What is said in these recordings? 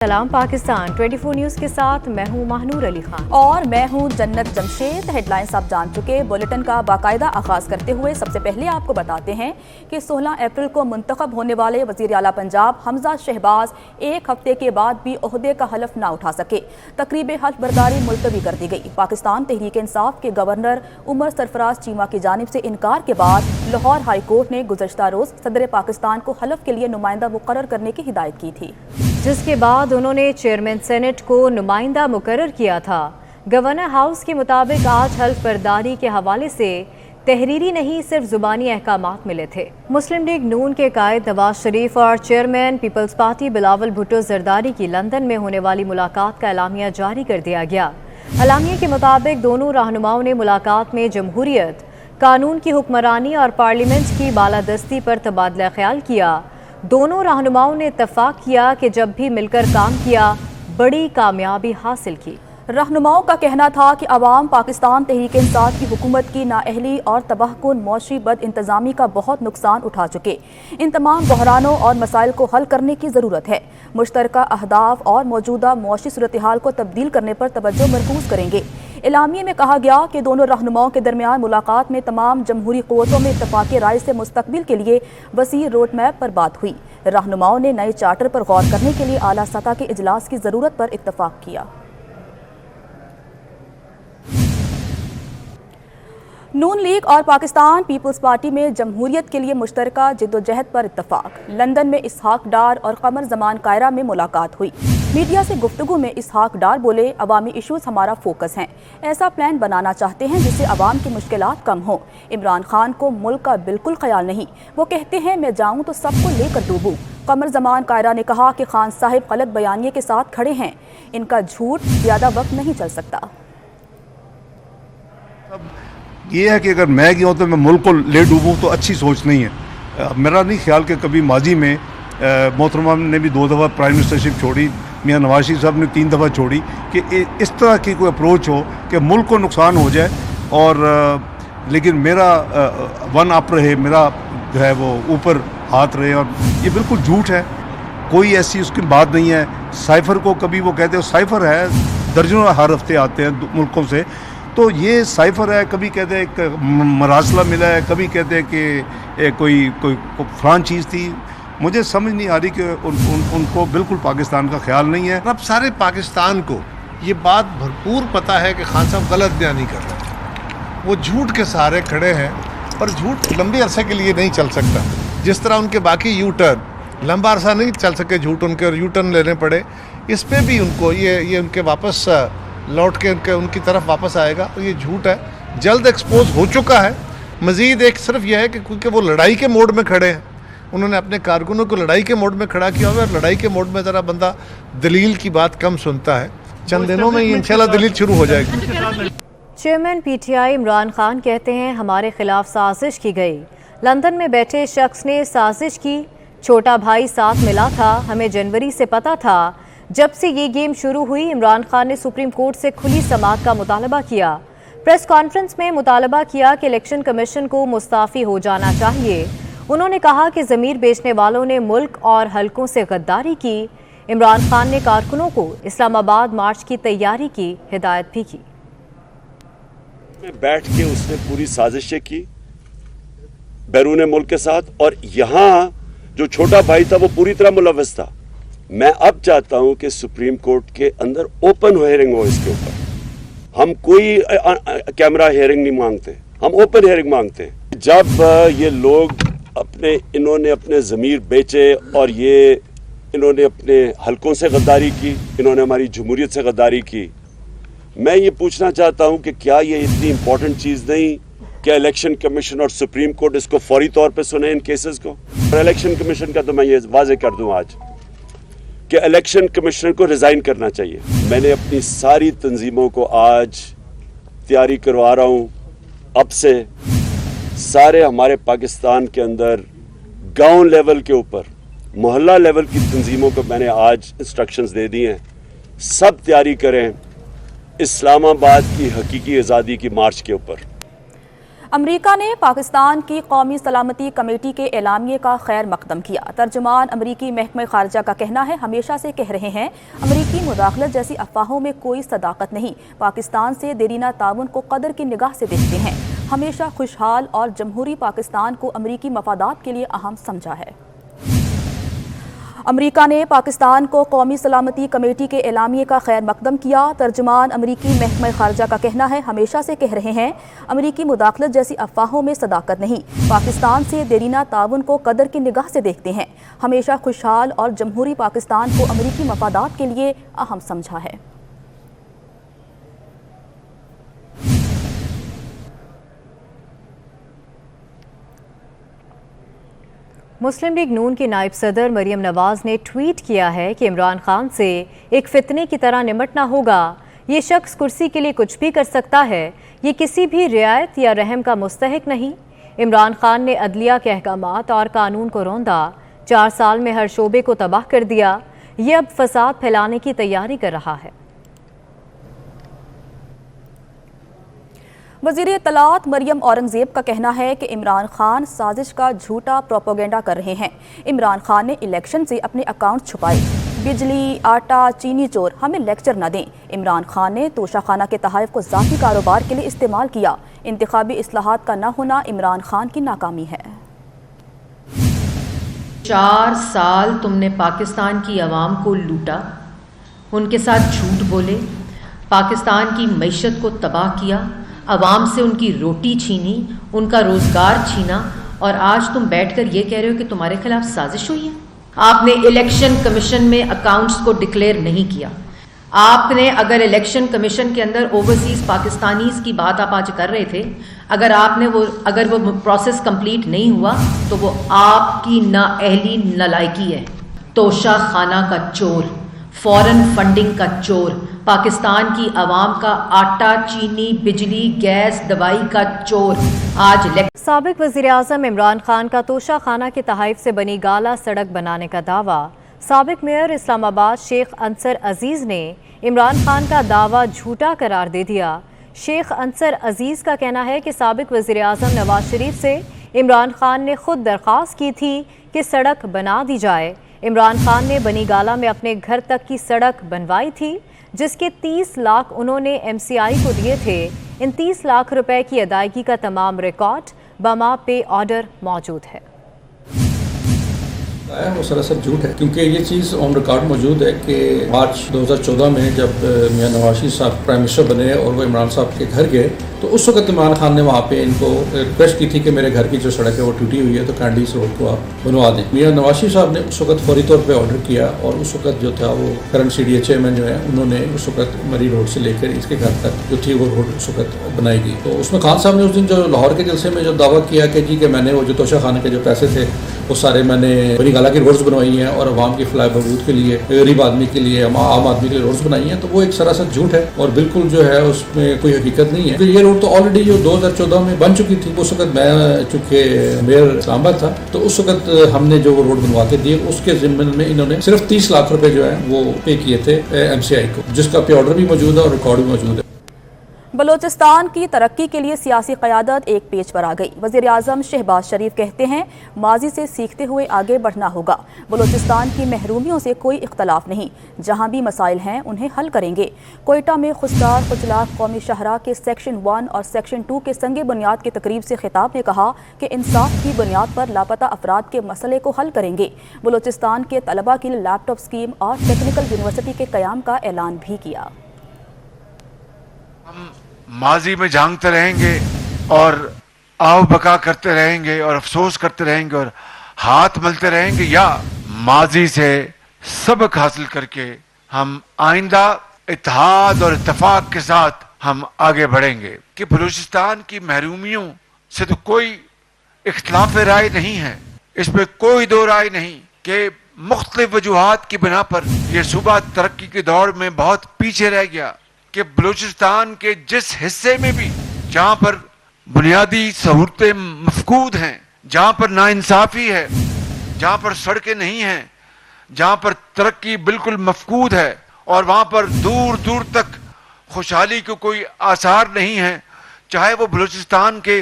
سلام پاکستان 24 نیوز کے ساتھ میں ہوں ماہنور علی خان اور میں ہوں جنت جمشید۔ ہیڈ لائنز آپ جان چکے، بلیٹن کا باقاعدہ آغاز کرتے ہوئے سب سے پہلے آپ کو بتاتے ہیں کہ 16 اپریل کو منتخب ہونے والے وزیر اعلیٰ پنجاب حمزہ شہباز ایک ہفتے کے بعد بھی عہدے کا حلف نہ اٹھا سکے۔ تقریب حلف برداری ملتوی کر دی گئی۔ پاکستان تحریک انصاف کے گورنر عمر سرفراز چیمہ کی جانب سے انکار کے بعد لاہور ہائی کورٹ نے گزشتہ روز صدر پاکستان کو حلف کے لیے نمائندہ مقرر کرنے کی ہدایت کی تھی، جس کے بعد انہوں نے چیئرمین سینٹ کو نمائندہ مقرر کیا تھا۔ گورنر ہاؤس کے مطابق آج حلف برداری کے حوالے سے تحریری نہیں صرف زبانی احکامات ملے تھے۔ مسلم لیگ نون کے قائد نواز شریف اور chairman peoples party Bilawal Bhutto Zardari کی لندن میں ہونے والی ملاقات کا اعلامیہ جاری کر دیا گیا۔ اعلامیے کے مطابق دونوں رہنماؤں نے ملاقات میں جمہوریت، قانون کی حکمرانی اور پارلیمنٹ کی بالادستی پر تبادلہ خیال کیا۔ دونوں رہنماؤں نے اتفاق کیا کہ جب بھی مل کر کام کیا بڑی کامیابی حاصل کی۔ رہنماؤں کا کہنا تھا کہ عوام پاکستان تحریک انصاف کی حکومت کی نااہلی اور تباہ کن معاشی بد انتظامی کا بہت نقصان اٹھا چکے۔ ان تمام بحرانوں اور مسائل کو حل کرنے کی ضرورت ہے۔ مشترکہ اہداف اور موجودہ معاشی صورتحال کو تبدیل کرنے پر توجہ مرکوز کریں گے۔ اعلامیے میں کہا گیا کہ دونوں رہنماؤں کے درمیان ملاقات میں تمام جمہوری قوتوں میں اتفاق رائے سے مستقبل کے لیے وسیع روڈ میپ پر بات ہوئی۔ رہنماؤں نے نئے چارٹر پر غور کرنے کے لیے اعلیٰ سطح کے اجلاس کی ضرورت پر اتفاق کیا۔ نون لیگ اور پاکستان پیپلز پارٹی میں جمہوریت کے لیے مشترکہ جدوجہد پر اتفاق۔ لندن میں اسحاق ڈار اور قمر زمان کائرہ میں ملاقات ہوئی۔ میڈیا سے گفتگو میں اسحاق ڈار بولے، عوامی ایشوز ہمارا فوکس ہیں، ایسا پلان بنانا چاہتے ہیں جس سے عوام کی مشکلات کم ہوں۔ عمران خان کو ملک کا بالکل خیال نہیں، وہ کہتے ہیں میں جاؤں تو سب کو لے کر ڈوبوں۔ قمر زمان کائرہ نے کہا کہ خان صاحب غلط بیانیے کے ساتھ کھڑے ہیں، ان کا جھوٹ زیادہ وقت نہیں چل سکتا۔ یہ ہے کہ اگر میں گیا ہوں تو میں ملک کو لے ڈوبوں تو اچھی سوچ نہیں ہے۔ میرا نہیں خیال کہ کبھی ماضی میں محترمہ نے بھی 2 دفعہ پرائم منسٹرشپ چھوڑی، میاں نواز شریف صاحب نے 3 دفعہ چھوڑی، کہ اس طرح کی کوئی اپروچ ہو کہ ملک کو نقصان ہو جائے اور لیکن میرا ون اپ رہے، میرا جو ہے وہ اوپر ہاتھ رہے، اور یہ بالکل جھوٹ ہے، کوئی ایسی اس کی بات نہیں ہے۔ سائفر کو کبھی وہ کہتے ہیں سائفر ہے، درجنوں ہر ہفتے آتے ہیں ملکوں سے، تو یہ سائفر ہے، کبھی کہتے ہیں کہ مراسلہ ملا ہے، کبھی کہتے ہیں کہ کوئی فلان چیز تھی۔ مجھے سمجھ نہیں آ رہی کہ ان کو بالکل پاکستان کا خیال نہیں ہے۔ اب سارے پاکستان کو یہ بات بھرپور پتہ ہے کہ خان صاحب غلط بیانی کر رہے ہیں، وہ جھوٹ کے سہارے کھڑے ہیں، اور جھوٹ لمبے عرصے کے لیے نہیں چل سکتا۔ جس طرح ان کے باقی یو ٹرن لمبا عرصہ نہیں چل سکے جھوٹ ان کے، اور یو ٹرن لینے پڑے، اس پہ بھی ان کو یہ ان کے واپس لوٹ کے ان کی طرف واپس آئے گا، تو یہ جھوٹ ہے، جلد ایکسپوز ہو چکا ہے۔ مزید ایک صرف یہ ہے کہ کیونکہ وہ لڑائی کے موڈ میں کھڑے ہیں، انہوں نے اپنے کارکنوں کو لڑائی کے موڈ میں کھڑا کیا ہوا ہے، اور لڑائی کے موڈ میں ذرا بندہ دلیل کی بات کم سنتا ہے۔ چند دنوں میں انشاءاللہ دلیل شروع ہو جائے گی۔ Chairman P T I Imran Khan کہتے ہیں ہمارے خلاف سازش کی گئی، لندن میں بیٹھے شخص نے سازش کی، چھوٹا بھائی ساتھ ملا تھا، ہمیں جنوری سے پتا تھا۔ جب سے یہ گیم شروع ہوئی عمران خان نے سپریم کورٹ سے کھلی سماعت کا مطالبہ کیا۔ پریس کانفرنس میں مطالبہ کیا کہ الیکشن کمیشن کو مستعفی ہو جانا چاہیے۔ انہوں نے کہا کہ ضمیر بیچنے والوں نے ملک اور حلقوں سے غداری کی۔ عمران خان نے کارکنوں کو اسلام آباد مارچ کی تیاری کی ہدایت بھی کی۔ بیٹھ کے اس نے پوری سازشیں کی بیرون ملک کے ساتھ، اور یہاں جو چھوٹا بھائی تھا وہ پوری طرح ملوث تھا۔ میں اب چاہتا ہوں کہ سپریم کورٹ کے اندر اوپن ہیئرنگ ہو اس کے اوپر۔ ہم کوئی کیمرہ ہیئرنگ نہیں مانگتے، ہم اوپن ہیئرنگ مانگتے ہیں۔ جب یہ لوگ انہوں نے اپنے ضمیر بیچے، اور انہوں نے اپنے حلقوں سے غداری کی، انہوں نے ہماری جمہوریت سے غداری کی، میں یہ پوچھنا چاہتا ہوں کہ کیا یہ اتنی امپورٹنٹ چیز نہیں کہ الیکشن کمیشن اور سپریم کورٹ اس کو فوری طور پہ سنیں ان کیسز کو؟ اور الیکشن کمیشن کا تو میں یہ واضح کر دوں آج کہ الیکشن کمشنر کو ریزائن کرنا چاہیے۔ میں نے اپنی ساری تنظیموں کو آج تیاری کروا رہا ہوں، اب سے سارے ہمارے پاکستان کے اندر گاؤں لیول کے اوپر، محلہ لیول کی تنظیموں کو میں نے آج انسٹرکشنز دے دی ہیں، سب تیاری کریں اسلام آباد کی حقیقی آزادی کی مارچ کے اوپر۔ امریکہ نے پاکستان کی قومی سلامتی کمیٹی کے اعلامیے کا خیر مقدم کیا۔ ترجمان امریکی محکمہ خارجہ کا کہنا ہے، ہمیشہ سے کہہ رہے ہیں امریکی مداخلت جیسی افواہوں میں کوئی صداقت نہیں، پاکستان سے دیرینہ تعاون کو قدر کی نگاہ سے دیکھتے ہیں، ہمیشہ خوشحال اور جمہوری پاکستان کو امریکی مفادات کے لیے اہم سمجھا ہے۔ امریکہ نے پاکستان کو قومی سلامتی کمیٹی کے اعلامیے کا خیر مقدم کیا۔ ترجمان امریکی محکمہ خارجہ کا کہنا ہے، ہمیشہ سے کہہ رہے ہیں امریکی مداخلت جیسی افواہوں میں صداقت نہیں، پاکستان سے دیرینہ تعاون کو قدر کی نگاہ سے دیکھتے ہیں، ہمیشہ خوشحال اور جمہوری پاکستان کو امریکی مفادات کے لیے اہم سمجھا ہے۔ مسلم لیگ نون کی نائب صدر مریم نواز نے ٹویٹ کیا ہے کہ عمران خان سے ایک فتنے کی طرح نمٹنا ہوگا، یہ شخص کرسی کے لیے کچھ بھی کر سکتا ہے، یہ کسی بھی رعایت یا رحم کا مستحق نہیں۔ عمران خان نے عدلیہ کے احکامات اور قانون کو روندا، 4 سال میں ہر شعبے کو تباہ کر دیا، یہ اب فساد پھیلانے کی تیاری کر رہا ہے۔ وزیر اطلاعات مریم اورنگزیب کا کہنا ہے کہ عمران خان سازش کا جھوٹا پروپیگنڈا کر رہے ہیں۔ عمران خان نے الیکشن سے اپنے اکاؤنٹ چھپائے، بجلی، آٹا، چینی چور، ہمیں لیکچر نہ دیں۔ عمران خان نے توشہ خانہ کے تحائف کو ذاتی کاروبار کے لیے استعمال کیا۔ انتخابی اصلاحات کا نہ ہونا عمران خان کی ناکامی ہے۔ 4 سال تم نے پاکستان کی عوام کو لوٹا، ان کے ساتھ جھوٹ بولے، پاکستان کی معیشت کو تباہ کیا، عوام سے ان کی روٹی چھینی، ان کا روزگار چھینا، اور آج تم بیٹھ کر یہ کہہ رہے ہو کہ تمہارے خلاف سازش ہوئی ہے۔ آپ نے الیکشن کمیشن میں اکاؤنٹس کو ڈکلیئر نہیں کیا۔ آپ نے اگر الیکشن کمیشن کے اندر اوورسیز پاکستانیز کی بات آپ آج کر رہے تھے، اگر وہ پروسیس کمپلیٹ نہیں ہوا تو وہ آپ کی نااہلی نالائکی ہے۔ توشہ خانہ کا چور، فورن فنڈنگ کا چور، پاکستان کی عوام کا آٹا، چینی، بجلی، گیس، دوائی کا چور، آج سابق وزیراعظم عمران خان کا توشہ خانہ کے تحائف سے بنی گالا سڑک بنانے کا دعویٰ۔ سابق میئر اسلام آباد شیخ انصر عزیز نے عمران خان کا دعویٰ جھوٹا قرار دے دیا۔ شیخ انصر عزیز کا کہنا ہے کہ سابق وزیراعظم نواز شریف سے عمران خان نے خود درخواست کی تھی کہ سڑک بنا دی جائے۔ عمران خان نے بنی گالا میں اپنے گھر تک کی سڑک بنوائی تھی، جس کے 30 لاکھ انہوں نے MCI کو دیے تھے۔ ان 30 لاکھ روپے کی ادائیگی کا تمام ریکارڈ بما پے آرڈر موجود ہے۔ وہ سراسر جھوٹ ہے، کیونکہ یہ چیز آن ریکارڈ موجود ہے کہ مارچ 2014 میں جب میاں نواز شریف صاحب پرائم منسٹر بنے اور وہ عمران صاحب کے گھر گئے تو اس وقت عمران خان نے وہاں پہ ان کو ریکویسٹ کی تھی کہ میرے گھر کی جو سڑک ہے وہ ٹوٹی ہوئی ہے تو کینڈی اس روڈ کو آپ بنوا دیں۔ میاں نواز شریف صاحب نے اس وقت فوری طور پہ آرڈر کیا اور اس وقت جو تھا وہ کرنٹ CDA چیئرمین جو ہے انہوں نے اس وقت مری روڈ سے لے کر اس کے گھر تک جو تھی وہ روڈ اس وقت بنائی گئی۔ تو اس میں خان صاحب نے اس دن جو لاہور کے جلسے میں جو دعویٰ کیا کہ جی کہ میں نے وہ جو توشہ خانے کے جو پیسے تھے وہ سارے میں نے بنی گالا کی روڈز بنوائی ہیں اور عوام کی فلاح بہبود کے لیے، غریب آدمی کے لیے، عام آدمی کے لیے روڈز بنائی ہیں، تو وہ ایک سراسر جھوٹ ہے اور بالکل جو ہے اس میں کوئی حقیقت نہیں ہے۔ یہ روڈ تو آلریڈی جو 2014 میں بن چکی تھی، اس وقت میں چونکہ میئر اسلام آباد تھا تو اس وقت ہم نے جو وہ روڈ بنوا کے دیے اس کے ضمن میں انہوں نے صرف 30 لاکھ روپے جو ہے وہ پے کیے تھے MCI کو، جس کا پے آرڈر بھی موجود ہے اور ریکارڈ بھی موجود ہے۔ بلوچستان کی ترقی کے لیے سیاسی قیادت ایک پیج پر آ گئی۔ وزیر اعظم شہباز شریف کہتے ہیں ماضی سے سیکھتے ہوئے آگے بڑھنا ہوگا، بلوچستان کی محرومیوں سے کوئی اختلاف نہیں، جہاں بھی مسائل ہیں انہیں حل کریں گے۔ کوئٹہ میں خشدار خجلاف قومی شاہراہ کے سیکشن 1 اور سیکشن 2 کے سنگ بنیاد کی تقریب سے خطاب میں کہا کہ انصاف کی بنیاد پر لاپتہ افراد کے مسئلے کو حل کریں گے۔ بلوچستان کے طلبہ کے لیے لیپ ٹاپ اسکیم اور ٹیکنیکل یونیورسٹی کے قیام کا اعلان بھی کیا۔ ہم ماضی میں جھانکتے رہیں گے اور آو بقا کرتے رہیں گے اور افسوس کرتے رہیں گے اور ہاتھ ملتے رہیں گے، یا ماضی سے سبق حاصل کر کے ہم آئندہ اتحاد اور اتفاق کے ساتھ ہم آگے بڑھیں گے۔ کہ بلوچستان کی محرومیوں سے تو کوئی اختلاف رائے نہیں ہے، اس میں کوئی دو رائے نہیں کہ مختلف وجوہات کی بنا پر یہ صوبہ ترقی کی دوڑ میں بہت پیچھے رہ گیا، کہ بلوچستان کے جس حصے میں بھی جہاں پر بنیادی سہولتیں مفقود ہیں، جہاں پر ناانصافی ہے، جہاں پر سڑکیں نہیں ہیں، جہاں پر ترقی بالکل مفقود ہے اور وہاں پر دور دور تک خوشحالی کو کوئی آثار نہیں ہیں، چاہے وہ بلوچستان کے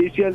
ECL